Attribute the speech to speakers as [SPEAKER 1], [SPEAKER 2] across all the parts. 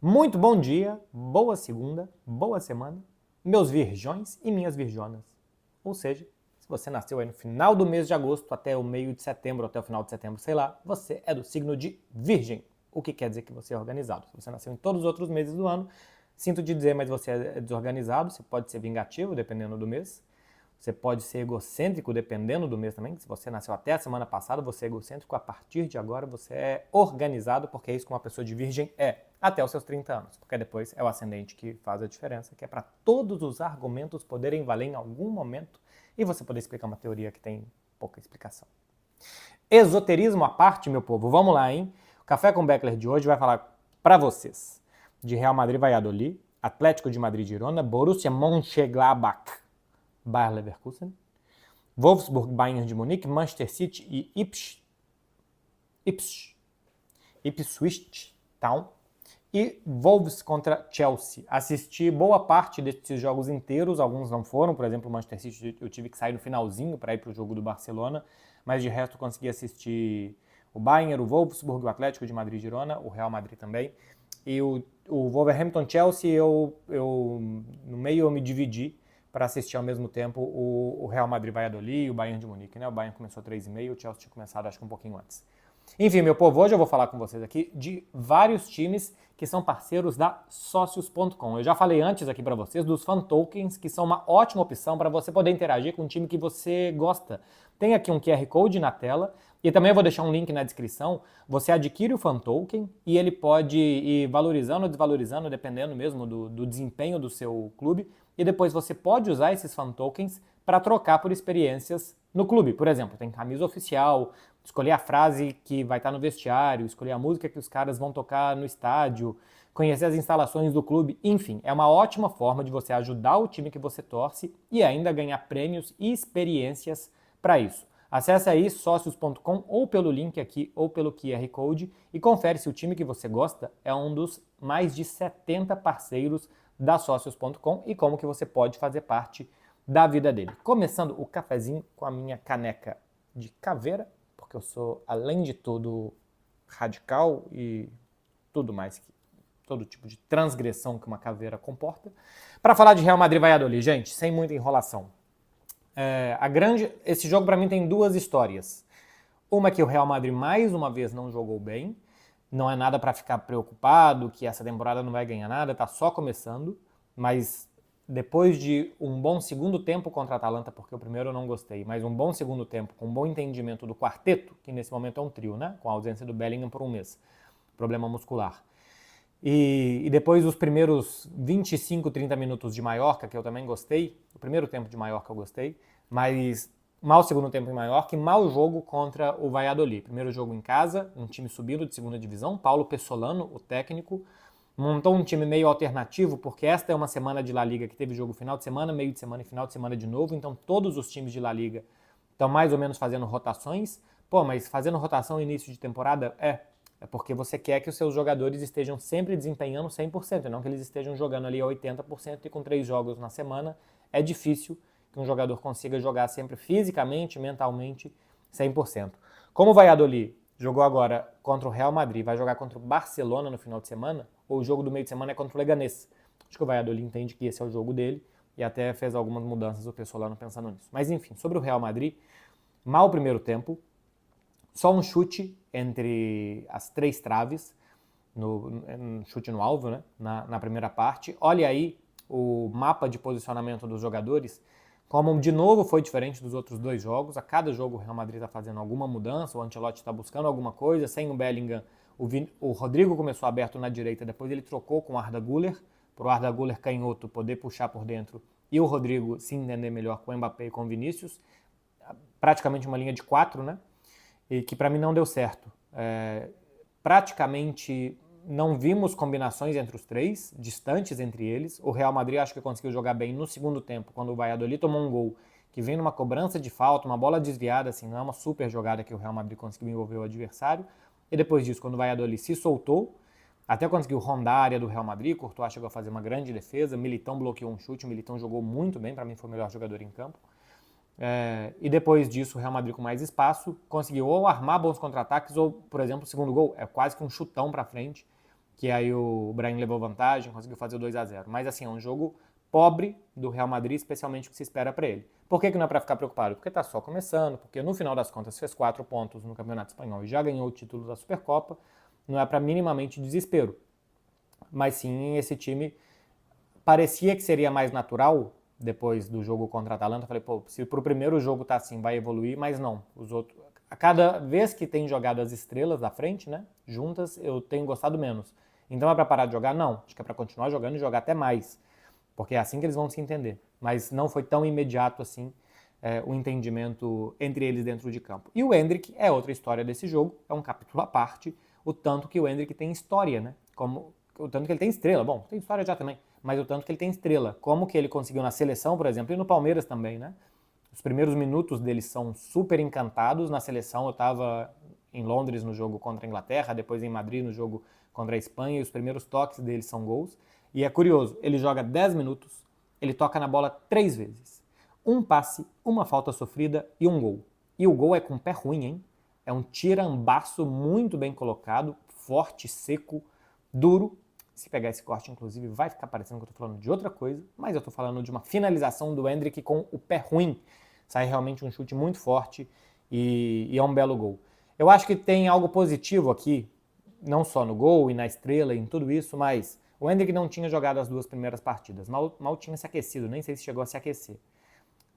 [SPEAKER 1] Muito bom dia, boa segunda, boa semana, meus virgões e minhas virjonas. Ou seja, se você nasceu aí no final do mês de agosto até o meio de setembro, até o final de setembro, sei lá, você é do signo de Virgem, o que quer dizer que você é organizado. Se você nasceu em todos os outros meses do ano, sinto te dizer, mas você é desorganizado, você pode ser vingativo, dependendo do mês. Você pode ser egocêntrico dependendo do mês também. Se você nasceu até a semana passada, você é egocêntrico. A partir de agora, você é organizado, porque é isso que uma pessoa de virgem é, até os seus 30 anos. Porque depois é o ascendente que faz a diferença, que é para todos os argumentos poderem valer em algum momento e você poder explicar uma teoria que tem pouca explicação. Esoterismo à parte, meu povo, vamos lá, hein? O Café com Beckler de hoje vai falar para vocês de Real Madrid Valladolid, Atlético de Madrid Girona, Borussia Mönchengladbach, Bayer Leverkusen, Wolfsburg, Bayern de Munique, Manchester City e Ipswich Town e Wolves contra Chelsea. Assisti boa parte desses jogos inteiros, alguns não foram, por exemplo, o Manchester City eu tive que sair no finalzinho para ir para o jogo do Barcelona, mas de resto consegui assistir o Bayern, o Wolfsburg, o Atlético de Madrid Girona, o Real Madrid também, e o Wolverhampton Chelsea no meio eu me dividi para assistir ao mesmo tempo o Real Madrid Valladolid e o Bayern de Munique, né? O Bayern começou 3h30, o Chelsea tinha começado acho que um pouquinho antes. Enfim, meu povo, hoje eu vou falar com vocês aqui de vários times que são parceiros da Socios.com. Eu já falei antes aqui para vocês dos fan tokens, que são uma ótima opção para você poder interagir com um time que você gosta. Tem aqui um QR Code na tela e também eu vou deixar um link na descrição. Você adquire o fan token e ele pode ir valorizando ou desvalorizando, dependendo mesmo do desempenho do seu clube. E depois você pode usar esses fan tokens para trocar por experiências no clube. Por exemplo, tem camisa oficial, escolher a frase que vai estar no vestiário, escolher a música que os caras vão tocar no estádio, conhecer as instalações do clube, enfim, é uma ótima forma de você ajudar o time que você torce e ainda ganhar prêmios e experiências para isso. Acesse aí socios.com ou pelo link aqui ou pelo QR Code e confere se o time que você gosta é um dos mais de 70 parceiros da Socios.com e como que você pode fazer parte da vida dele. Começando o cafezinho com a minha caneca de caveira, porque eu sou, além de tudo, radical e tudo mais, todo tipo de transgressão que uma caveira comporta, para falar de Real Madrid Valladolid, gente, sem muita enrolação. Esse jogo para mim tem duas histórias. Uma que o Real Madrid mais uma vez não jogou bem, não é nada para ficar preocupado, que essa temporada não vai ganhar nada, tá só começando, mas depois de um bom segundo tempo contra a Atalanta, porque o primeiro eu não gostei, mas um bom segundo tempo, com um bom entendimento do quarteto, que nesse momento é um trio, né? Com a ausência do Bellingham por um mês, problema muscular. E depois dos primeiros 25, 30 minutos de Mallorca, que eu também gostei, o primeiro tempo de Mallorca eu gostei, mas mal segundo tempo em Mallorca e mal jogo contra o Valladolid. Primeiro jogo em casa, um time subindo de segunda divisão, Paulo Pessolano, o técnico, montou um time meio alternativo, porque esta é uma semana de La Liga que teve jogo final de semana, meio de semana e final de semana de novo, então todos os times de La Liga estão mais ou menos fazendo rotações. Pô, mas fazendo rotação no início de temporada é porque você quer que os seus jogadores estejam sempre desempenhando 100%, não que eles estejam jogando ali a 80% e com 3 jogos na semana é difícil que um jogador consiga jogar sempre fisicamente, mentalmente, 100%. Como o Valladolid jogou agora contra o Real Madrid, vai jogar contra o Barcelona no final de semana, ou o jogo do meio de semana é contra o Leganés. Acho que o Valladolid entende que esse é o jogo dele e até fez algumas mudanças o Pessolano pensando nisso. Mas enfim, sobre o Real Madrid, mal primeiro tempo, só um chute entre as 3 traves, chute no alvo, né, na primeira parte. Olha aí o mapa de posicionamento dos jogadores, como de novo foi diferente dos outros 2 jogos. A cada jogo o Real Madrid está fazendo alguma mudança, o Ancelotti está buscando alguma coisa. Sem o Bellingham, o Rodrigo começou aberto na direita, depois ele trocou com o Arda Güler, para o Arda Güler canhoto poder puxar por dentro e o Rodrigo se entender melhor com o Mbappé e com o Vinícius. Praticamente uma linha de 4, né? E que para mim não deu certo. Praticamente não vimos combinações entre os 3, distantes entre eles. O Real Madrid acho que conseguiu jogar bem no segundo tempo, quando o Valladolid tomou um gol que vem numa cobrança de falta, uma bola desviada, assim, não é uma super jogada que o Real Madrid conseguiu envolver o adversário. E depois disso, quando o Valladolid se soltou, até conseguiu rondar a área do Real Madrid, Courtois chegou a fazer uma grande defesa, Militão bloqueou um chute, o Militão jogou muito bem, para mim foi o melhor jogador em campo. E depois disso, o Real Madrid com mais espaço conseguiu ou armar bons contra-ataques ou, por exemplo, o segundo gol é quase que um chutão para frente que aí o Brahim levou vantagem, conseguiu fazer o 2-0. Mas assim, é um jogo pobre do Real Madrid, especialmente o que se espera para ele. Por que não é para ficar preocupado? Porque está só começando, porque no final das contas fez 4 pontos no Campeonato Espanhol e já ganhou o título da Supercopa, não é para minimamente desespero. Mas sim, esse time parecia que seria mais natural depois do jogo contra a Atalanta. Eu falei, pô, se pro primeiro jogo tá assim, vai evoluir, mas não. Os outros, a cada vez que tem jogado as estrelas da frente, né, juntas, eu tenho gostado menos. Então é para parar de jogar? Não. Acho que é para continuar jogando e jogar até mais. Porque é assim que eles vão se entender. Mas não foi tão imediato assim o entendimento entre eles dentro de campo. E o Endrick é outra história desse jogo, é um capítulo à parte, o tanto que o Endrick tem história, né? O tanto que ele tem estrela. Bom, tem história já também, mas o tanto que ele tem estrela. Como que ele conseguiu na seleção, por exemplo, e no Palmeiras também, né? Os primeiros minutos dele são super encantados. Na seleção eu estava em Londres no jogo contra a Inglaterra, depois em Madrid no jogo contra a Espanha, e os primeiros toques dele são gols. E é curioso, ele joga 10 minutos, ele toca na bola 3 vezes. Um passe, uma falta sofrida e um gol. E o gol é com pé ruim, hein? É um tirambaço muito bem colocado, forte, seco, duro. Se pegar esse corte, inclusive, vai ficar parecendo que eu tô falando de outra coisa, mas eu tô falando de uma finalização do Endrick com o pé ruim. Sai realmente um chute muito forte e é um belo gol. Eu acho que tem algo positivo aqui, não só no gol e na estrela e em tudo isso, mas o Endrick não tinha jogado as 2 primeiras partidas, mal tinha se aquecido, nem sei se chegou a se aquecer.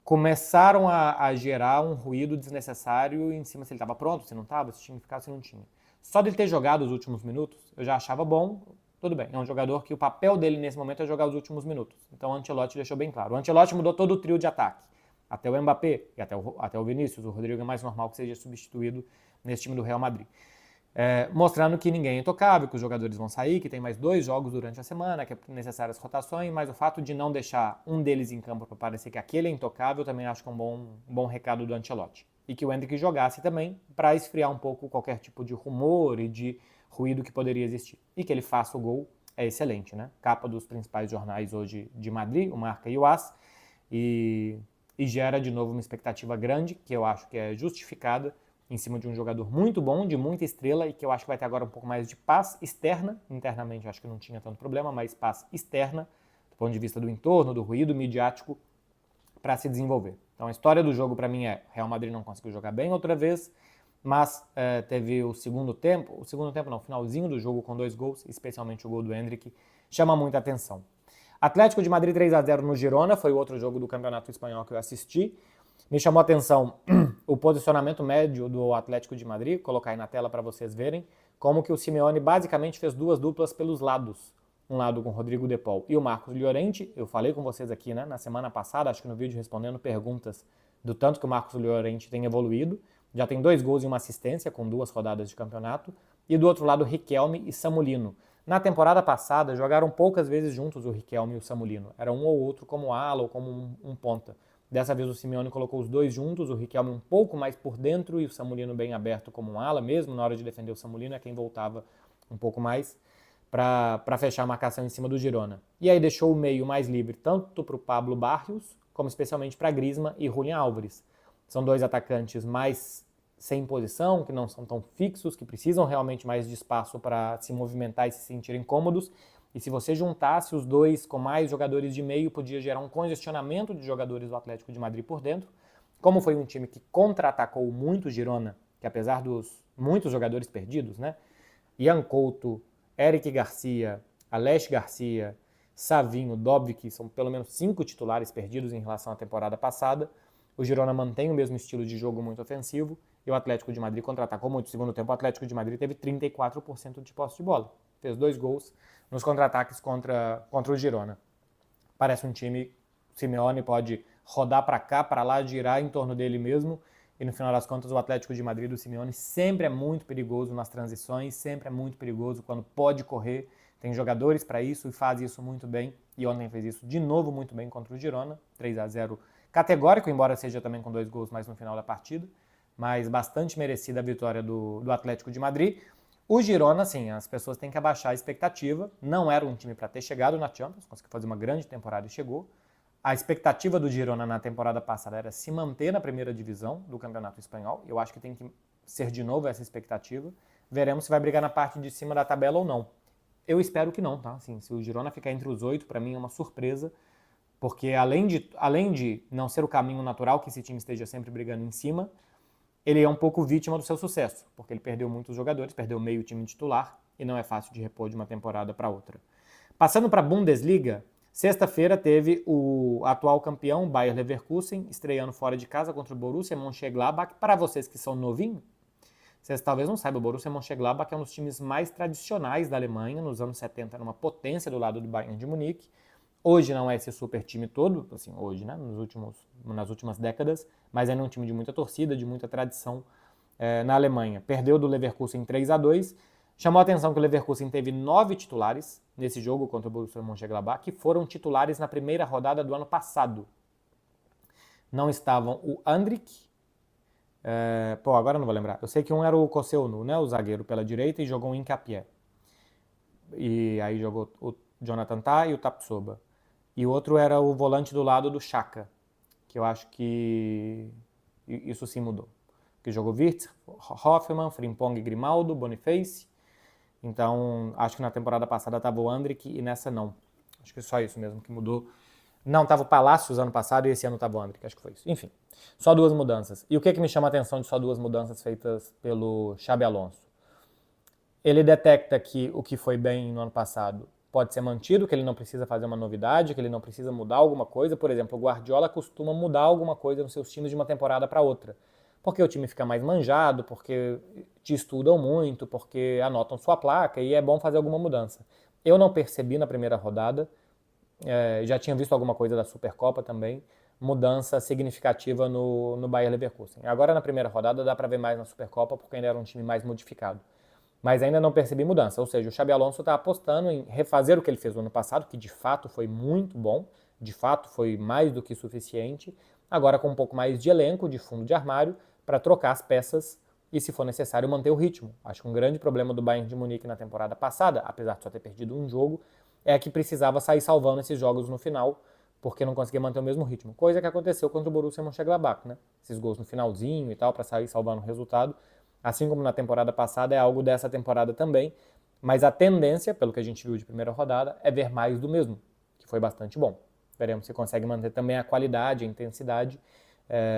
[SPEAKER 1] Começaram a gerar um ruído desnecessário em cima se ele estava pronto, se não estava, se tinha que ficar, se não tinha. Só dele ter jogado os últimos minutos, eu já achava bom, tudo bem. É um jogador que o papel dele nesse momento é jogar os últimos minutos. Então o Ancelotti deixou bem claro. O Ancelotti mudou todo o trio de ataque. Até o Mbappé e até o Vinícius. O Rodrigo é mais normal que seja substituído nesse time do Real Madrid. Mostrando que ninguém é intocável, que os jogadores vão sair, que tem mais 2 jogos durante a semana, que é necessárias rotações, mas o fato de não deixar um deles em campo para parecer que aquele é intocável, também acho que é um bom recado do Ancelotti. E que o Endrick jogasse também para esfriar um pouco qualquer tipo de rumor e de ruído que poderia existir. E que ele faça o gol é excelente, né? Capa dos principais jornais hoje de Madrid, o Marca e o AS, e gera de novo uma expectativa grande, que eu acho que é justificada, em cima de um jogador muito bom, de muita estrela, e que eu acho que vai ter agora um pouco mais de paz externa. Internamente eu acho que não tinha tanto problema, mas paz externa, do ponto de vista do entorno, do ruído midiático, para se desenvolver. Então a história do jogo para mim é: Real Madrid não conseguiu jogar bem outra vez, mas teve o segundo tempo não, o finalzinho do jogo com 2 gols, especialmente o gol do Endrick, chama muita atenção. Atlético de Madrid 3-0 no Girona, foi o outro jogo do Campeonato Espanhol que eu assisti. Me chamou a atenção o posicionamento médio do Atlético de Madrid, vou colocar aí na tela para vocês verem, como que o Simeone basicamente fez 2 duplas pelos lados. Um lado com o Rodrigo De Paul e o Marcos Llorente. Eu falei com vocês aqui, né, na semana passada, acho que no vídeo respondendo perguntas do tanto que o Marcos Llorente tem evoluído. Já tem 2 gols e uma assistência com 2 rodadas de campeonato. E do outro lado, Riquelme e Samulino. Na temporada passada, jogaram poucas vezes juntos o Riquelme e o Samulino. Era um ou outro como ala ou como um ponta. Dessa vez o Simeone colocou os 2 juntos, o Riquelme um pouco mais por dentro e o Samulino bem aberto como um ala, mesmo na hora de defender o Samulino é quem voltava um pouco mais para fechar a marcação em cima do Girona. E aí deixou o meio mais livre tanto para o Pablo Barrios, como especialmente para Griezmann e Julián Álvares. São 2 atacantes mais sem posição, que não são tão fixos, que precisam realmente mais de espaço para se movimentar e se sentirem cômodos. E se você juntasse os 2 com mais jogadores de meio, podia gerar um congestionamento de jogadores do Atlético de Madrid por dentro. Como foi um time que contra-atacou muito o Girona, que apesar dos muitos jogadores perdidos, né? Ian Couto, Eric Garcia, Alex Garcia, Savinho, Dobbik, são pelo menos 5 titulares perdidos em relação à temporada passada. O Girona mantém o mesmo estilo de jogo muito ofensivo e o Atlético de Madrid contra-atacou muito. No segundo tempo, o Atlético de Madrid teve 34% de posse de bola. Fez 2 gols nos contra-ataques contra o Girona. Parece um time, o Simeone pode rodar para cá, para lá, girar em torno dele mesmo. E no final das contas, o Atlético de Madrid do Simeone sempre é muito perigoso nas transições, sempre é muito perigoso quando pode correr. Tem jogadores para isso e faz isso muito bem. E ontem fez isso de novo muito bem contra o Girona. 3-0 categórico, embora seja também com 2 gols mais no final da partida. Mas bastante merecida a vitória do Atlético de Madrid. O Girona, sim, as pessoas têm que abaixar a expectativa. Não era um time para ter chegado na Champions, conseguiu fazer uma grande temporada e chegou. A expectativa do Girona na temporada passada era se manter na primeira divisão do Campeonato Espanhol. Eu acho que tem que ser de novo essa expectativa. Veremos se vai brigar na parte de cima da tabela ou não. Eu espero que não, tá? Assim, se o Girona ficar entre os 8, para mim é uma surpresa, porque além de não ser o caminho natural que esse time esteja sempre brigando em cima, ele é um pouco vítima do seu sucesso, porque ele perdeu muitos jogadores, perdeu meio time titular, e não é fácil de repor de uma temporada para outra. Passando para a Bundesliga, sexta-feira teve o atual campeão, Bayer Leverkusen, estreando fora de casa contra o Borussia Mönchengladbach. Para vocês que são novinhos, vocês talvez não saibam, o Borussia Mönchengladbach é um dos times mais tradicionais da Alemanha, nos anos 70 era uma potência do lado do Bayern de Munique. Hoje não é esse super time todo, assim, hoje, né, nas últimas décadas, mas ainda é um time de muita torcida, de muita tradição na Alemanha. Perdeu do Leverkusen 3-2. Chamou a atenção que o Leverkusen teve 9 titulares nesse jogo contra o Borussia Mönchengladbach, que foram titulares na primeira rodada do ano passado. Não estavam o Andrich, agora eu não vou lembrar. Eu sei que um era o Koscielny, né, o zagueiro pela direita, e jogou o Hincapié. E aí jogou o Jonathan Tah e o Tapsoba. E o outro era o volante do lado do Xhaka, que eu acho que isso sim mudou. Que jogou Wirtz, Hoffmann, Frimpong, Grimaldo, Boniface. Então, acho que na temporada passada estava o Andrich e nessa não. Acho que é só isso mesmo que mudou. Não, estava o Palácios ano passado e esse ano estava o Andrich, acho que foi isso. Enfim, só 2 mudanças. E o que me chama a atenção de só 2 mudanças feitas pelo Xabi Alonso? Ele detecta que o que foi bem no ano passado pode ser mantido, que ele não precisa fazer uma novidade, que ele não precisa mudar alguma coisa. Por exemplo, o Guardiola costuma mudar alguma coisa nos seus times de uma temporada para outra. Porque o time fica mais manjado, porque te estudam muito, porque anotam sua placa e é bom fazer alguma mudança. Eu não percebi na primeira rodada, já tinha visto alguma coisa da Supercopa também, mudança significativa no Bayer Leverkusen. Agora na primeira rodada dá para ver mais na Supercopa, porque ainda era um time mais modificado. Mas ainda não percebi mudança, ou seja, o Xabi Alonso está apostando em refazer o que ele fez no ano passado, que de fato foi muito bom, de fato foi mais do que suficiente, agora com um pouco mais de elenco, de fundo de armário, para trocar as peças e, se for necessário, manter o ritmo. Acho que um grande problema do Bayern de Munique na temporada passada, apesar de só ter perdido um jogo, é que precisava sair salvando esses jogos no final, porque não conseguia manter o mesmo ritmo. Coisa que aconteceu contra o Borussia Mönchengladbach, né? Esses gols no finalzinho e tal, para sair salvando o resultado. Assim como na temporada passada, é algo dessa temporada também, mas a tendência, pelo que a gente viu de primeira rodada, é ver mais do mesmo, que foi bastante bom. Veremos se consegue manter também a qualidade, a intensidade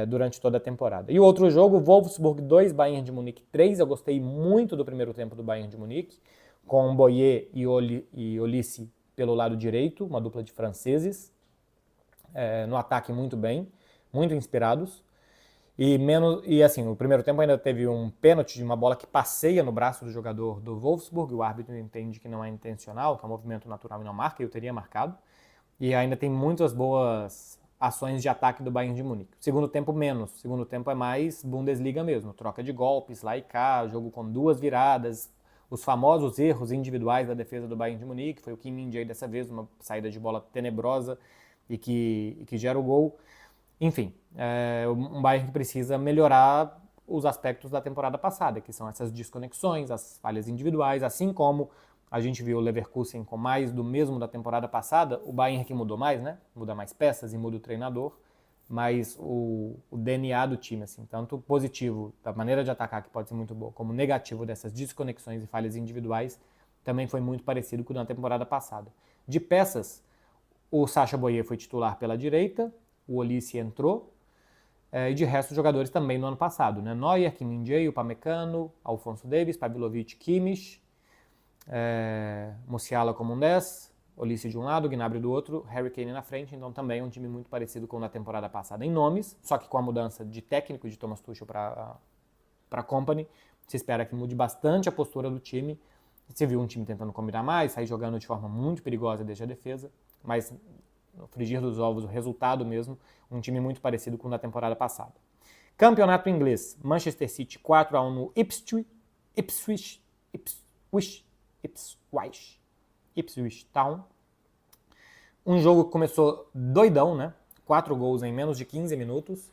[SPEAKER 1] durante toda a temporada. E o outro jogo, Wolfsburg 2, Bayern de Munique 3, eu gostei muito do primeiro tempo do Bayern de Munique, com Boyer e Olise pelo lado direito, uma dupla de franceses, no ataque muito bem, muito inspirados. E assim, o primeiro tempo ainda teve um pênalti de uma bola que passeia no braço do jogador do Wolfsburg, o árbitro entende que não é intencional, que é um movimento natural e não marca, eu teria marcado. E ainda tem muitas boas ações de ataque do Bayern de Munique. Segundo tempo, menos. Segundo tempo é mais Bundesliga mesmo, troca de golpes lá e cá, jogo com 2 viradas, os famosos erros individuais da defesa do Bayern de Munique, foi o Kim Min-jae dessa vez, uma saída de bola tenebrosa e que gera o gol. Enfim, um Bayern que precisa melhorar os aspectos da temporada passada, que são essas desconexões, as falhas individuais, assim como a gente viu o Leverkusen com mais do mesmo da temporada passada, o Bayern que mudou mais, né? Muda mais peças e muda o treinador, mas o DNA do time, assim, tanto positivo da maneira de atacar, que pode ser muito boa, como negativo dessas desconexões e falhas individuais, também foi muito parecido com o da temporada passada. De peças, o Sacha Boyer foi titular pela direita, o Olise entrou, e de resto os jogadores também no ano passado, né? Neuer, Kim Min-jae, Upamecano, Alphonso Davies, Pavilovic, Kimmich, Musiala como um 10, Olise de um lado, Gnabry do outro, Harry Kane na frente, então também é um time muito parecido com o da temporada passada em nomes, só que com a mudança de técnico de Thomas Tuchel para Kompany, se espera que mude bastante a postura do time. Você viu um time tentando combinar mais, sair jogando de forma muito perigosa desde a defesa, mas no frigir dos ovos, o resultado mesmo, um time muito parecido com o da temporada passada. Campeonato inglês, Manchester City 4-1 no Ipswich Town. Um jogo que começou doidão, né? 4 gols em menos de 15 minutos,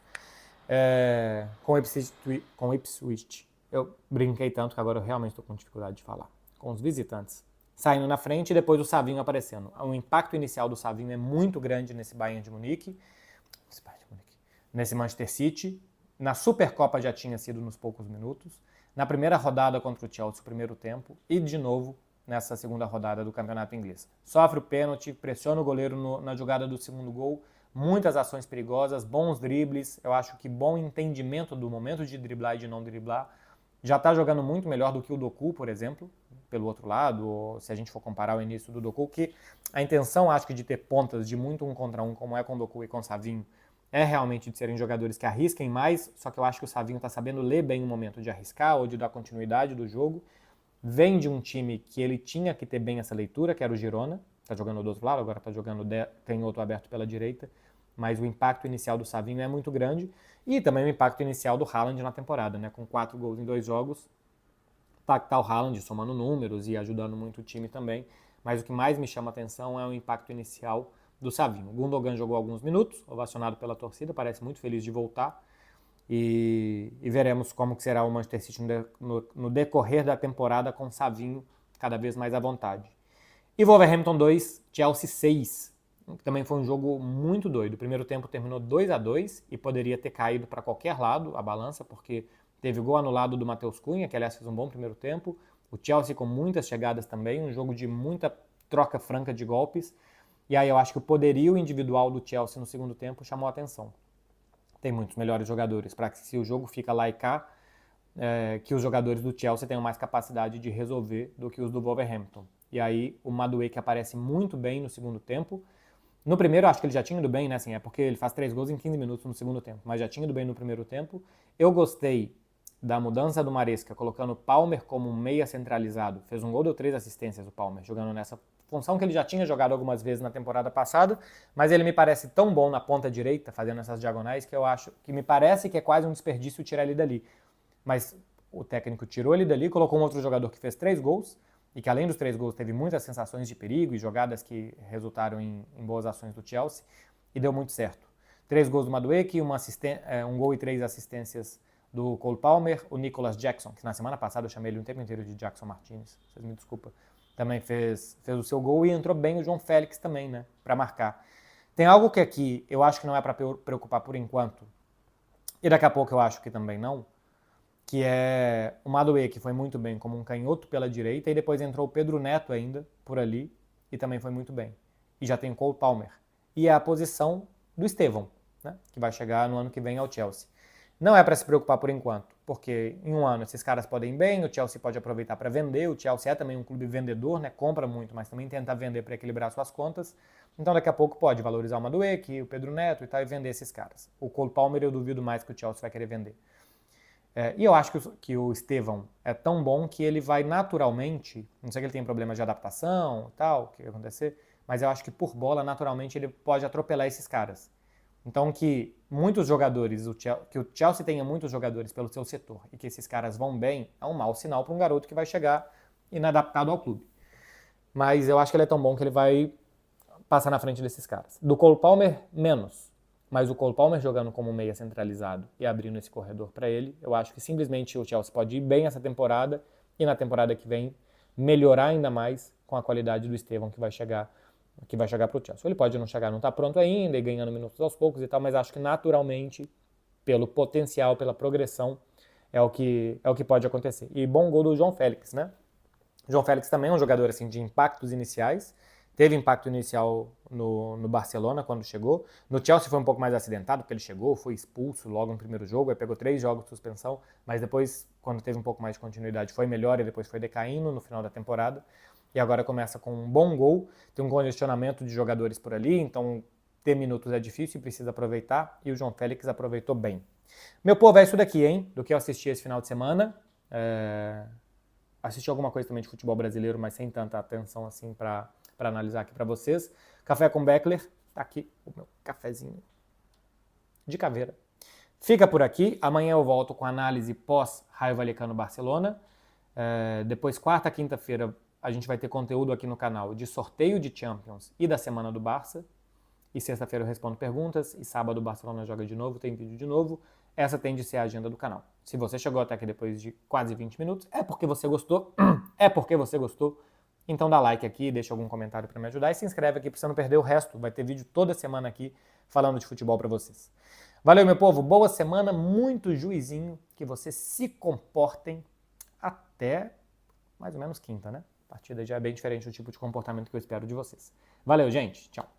[SPEAKER 1] com Ipswich. Eu brinquei tanto que agora eu realmente estou com dificuldade de falar. Com os visitantes saindo na frente e depois o Savinho aparecendo. O impacto inicial do Savinho é muito grande nesse Bayern de Munique, nesse Manchester City. Na Supercopa já tinha sido nos poucos minutos. Na primeira rodada contra o Chelsea, o primeiro tempo. E, de novo, nessa segunda rodada do campeonato inglês. Sofre o pênalti, pressiona o goleiro na jogada do segundo gol, muitas ações perigosas, bons dribles, eu acho que bom entendimento do momento de driblar e de não driblar. Já está jogando muito melhor do que o Doku, por exemplo, pelo outro lado, ou se a gente for comparar o início do Doku, que a intenção, acho que, de ter pontas de muito 1 contra 1, como é com o Doku e com o Savinho, é realmente de serem jogadores que arrisquem mais, só que eu acho que o Savinho está sabendo ler bem o momento de arriscar ou de dar continuidade do jogo. Vem de um time que ele tinha que ter bem essa leitura, que era o Girona, está jogando do outro lado, agora está jogando canhoto aberto pela direita, mas o impacto inicial do Savinho é muito grande, e também o impacto inicial do Haaland na temporada, né? Com 4 gols em 2 jogos, tá o Haaland somando números e ajudando muito o time também, mas o que mais me chama a atenção é o impacto inicial do Savinho. O Gundogan jogou alguns minutos, ovacionado pela torcida, parece muito feliz de voltar, e veremos como que será o Manchester City no decorrer da temporada com o Savinho cada vez mais à vontade. E Wolverhampton 2, Chelsea 6, que também foi um jogo muito doido. O primeiro tempo terminou 2-2 e poderia ter caído para qualquer lado a balança, porque teve gol anulado do Matheus Cunha, que aliás fez um bom primeiro tempo. O Chelsea com muitas chegadas também, um jogo de muita troca franca de golpes. E aí eu acho que o poderio individual do Chelsea no segundo tempo chamou a atenção. Tem muitos melhores jogadores, para que se o jogo fica lá e cá, que os jogadores do Chelsea tenham mais capacidade de resolver do que os do Wolverhampton. E aí o Madueke aparece muito bem no segundo tempo. No primeiro, acho que ele já tinha ido bem, né? Assim, é porque ele faz 3 gols em 15 minutos no segundo tempo, mas já tinha ido bem no primeiro tempo. Eu gostei da mudança do Maresca, colocando o Palmer como um meia centralizado. Fez um gol, deu 3 assistências o Palmer, jogando nessa função que ele já tinha jogado algumas vezes na temporada passada, mas ele me parece tão bom na ponta direita, fazendo essas diagonais, que eu acho que me parece que é quase um desperdício tirar ele dali. Mas o técnico tirou ele dali, colocou um outro jogador que fez 3 gols, e que além dos 3 gols teve muitas sensações de perigo e jogadas que resultaram em boas ações do Chelsea, e deu muito certo. 3 gols do Madueke, um gol e 3 assistências do Cole Palmer, o Nicolas Jackson, que na semana passada eu chamei ele o tempo inteiro de Jackson Martinez, vocês me desculpem, também fez o seu gol, e entrou bem o João Félix também, né, para marcar. Tem algo que aqui eu acho que não é para preocupar por enquanto, e daqui a pouco eu acho que também não, que é o Madueke, que foi muito bem como um canhoto pela direita, e depois entrou o Pedro Neto ainda por ali, e também foi muito bem. E já tem o Cole Palmer. E é a posição do Estevão, né, que vai chegar no ano que vem ao Chelsea. Não é para se preocupar por enquanto, porque em um ano esses caras podem ir bem, o Chelsea pode aproveitar para vender, o Chelsea é também um clube vendedor, né, compra muito, mas também tenta vender para equilibrar suas contas, então daqui a pouco pode valorizar o Madueke, o Pedro Neto e tal, e vender esses caras. O Cole Palmer eu duvido mais que o Chelsea vai querer vender. E eu acho que o Estevão é tão bom que ele vai naturalmente, não sei que ele tem problemas de adaptação e tal, o que vai acontecer, mas eu acho que por bola, naturalmente, ele pode atropelar esses caras. Então que muitos jogadores, que o Chelsea tenha muitos jogadores pelo seu setor e que esses caras vão bem, é um mau sinal para um garoto que vai chegar inadaptado ao clube. Mas eu acho que ele é tão bom que ele vai passar na frente desses caras. Do Cole Palmer, menos. Mas o Cole Palmer jogando como meia centralizado e abrindo esse corredor para ele, eu acho que simplesmente o Chelsea pode ir bem essa temporada e na temporada que vem melhorar ainda mais com a qualidade do Estevão que vai chegar para o Chelsea. Ele pode não chegar, não está pronto ainda e ganhando minutos aos poucos e tal, mas acho que naturalmente, pelo potencial, pela progressão, é o que pode acontecer. E bom gol do João Félix, né? O João Félix também é um jogador assim, de impactos iniciais. Teve impacto inicial no Barcelona quando chegou. No Chelsea foi um pouco mais acidentado, porque ele chegou, foi expulso logo no primeiro jogo, aí pegou 3 jogos de suspensão, mas depois, quando teve um pouco mais de continuidade, foi melhor e depois foi decaindo no final da temporada. E agora começa com um bom gol, tem um congestionamento de jogadores por ali, então ter minutos é difícil e precisa aproveitar, e o João Félix aproveitou bem. Meu povo, é isso daqui, hein? Do que eu assisti esse final de semana. Assisti alguma coisa também de futebol brasileiro, mas sem tanta atenção assim para analisar aqui para vocês. Café com Beckler, tá aqui o meu cafezinho de caveira. Fica por aqui, amanhã eu volto com análise pós-Raio Vallecano-Barcelona. Depois, quarta, quinta-feira, a gente vai ter conteúdo aqui no canal de sorteio de Champions e da semana do Barça. E sexta-feira eu respondo perguntas, e sábado o Barcelona joga de novo, tem vídeo de novo. Essa tende a ser a agenda do canal. Se você chegou até aqui depois de quase 20 minutos, é porque você gostou, então dá like aqui, deixa algum comentário para me ajudar e se inscreve aqui para você não perder o resto. Vai ter vídeo toda semana aqui falando de futebol para vocês. Valeu, meu povo, boa semana, muito juizinho, que vocês se comportem até mais ou menos quinta, né? A partir daí já é bem diferente do tipo de comportamento que eu espero de vocês. Valeu, gente. Tchau.